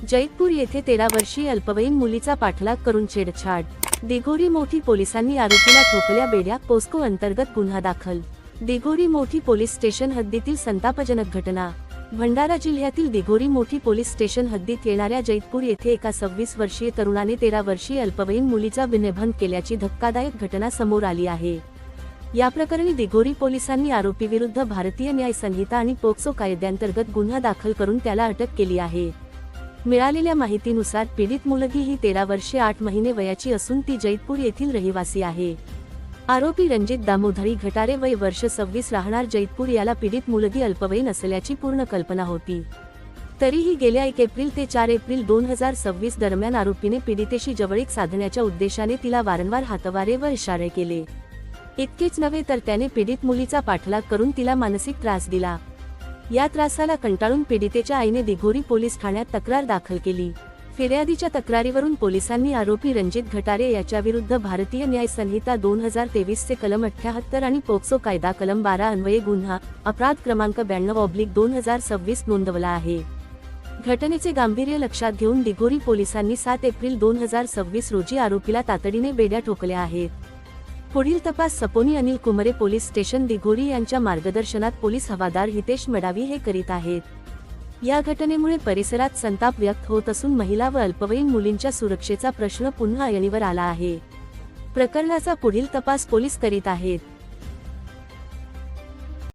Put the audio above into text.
जैतपूर येथे 13 वर्षीय अल्पवयीन मुलीचा पाठलाग करून छेडछाड। दिघोरी मोठी पोलिसांनी आरोपीला ठोकल्या बेड्या। पोस्को अंतर्गत गुन्हा दाखल। दिघोरी मोठी पोलीस स्टेशन हद्दीतील संतापजनक घटना। भंडारा जिल्ह्यातील दिघोरी मोठी पोलीस स्टेशन हद्दीत येणाऱ्या जैतपूर येथे एका 26 वर्षीय तरुणाने 13 वर्षीय अल्पवयीन मुलीचा विनयभंग केल्याची धक्कादायक घटना समोर आली आहे। या प्रकरणी दिघोरी पोलिसांनी आरोपीविरुद्ध भारतीय न्याय संहिता आणि पोक्सो कायद्यांतर्गत गुन्हा दाखल करून त्याला अटक केली आहे। मिळालेल्या माहितीनुसार पीडित मुलगी ही 13 वर्षे 8 महिने वयाची असून ती जैतपूर येथील रहिवासी आहे। आरोपी रणजित दामोदरी घटारे वय वर्ष 26 राहणार जैतपूर याला पीडित मुलगी अल्पवयीन असल्याची पूर्ण कल्पना होती। तरीही गेल्या 1 एप्रिल ते 4 एप्रिल 2026 दरम्यान आरोपीने पीडितेशी जवळीक साधण्याच्या उद्देशाने तिला वारंवार हातवारे व इशारे केले। इतकेच नव्हे तर त्याने पीडित मुलीचा पाठलाग करून तिला मानसिक त्रास दिला। या त्रासाला कंटाळून पीडितेच्या आईने दिघोरी पोलीस ठाण्यात तक्रार दाखल केली। फिर्यादीच्या तक्रारीवरून पोलिसांनी आरोपी रणजित घटारे याच्याविरुद्ध भारतीय न्याय संहिता 2023 चे कलम 78 आणि पोक्सो कायदा कलम 12 अन्वये गुन्हा अपराध क्रमांक 92/2026 नोंदवला आहे। घटनेचे गांभीर्य लक्षात घेऊन दिघोरी पोलिसांनी 7 एप्रिल 2026 रोजी आरोपीला तातडीने बेड्या ठोकल्या आहेत। पुढील तपास सपोनी अनिल कुमरे पोलीस स्टेशन दिघोरी यांच्या मार्गदर्शनात पोलीस हवालदार हितेश मडावी हे करीत आहेत। या घटनेमुळे परिसरात संताप व्यक्त होत असून महिला व अल्पवयीन मुलींच्या सुरक्षेचा प्रश्न पुन्हा ऐरणीवर आला आहे। प्रकरणाचा पुढील तपास पोलीस करीत आहेत।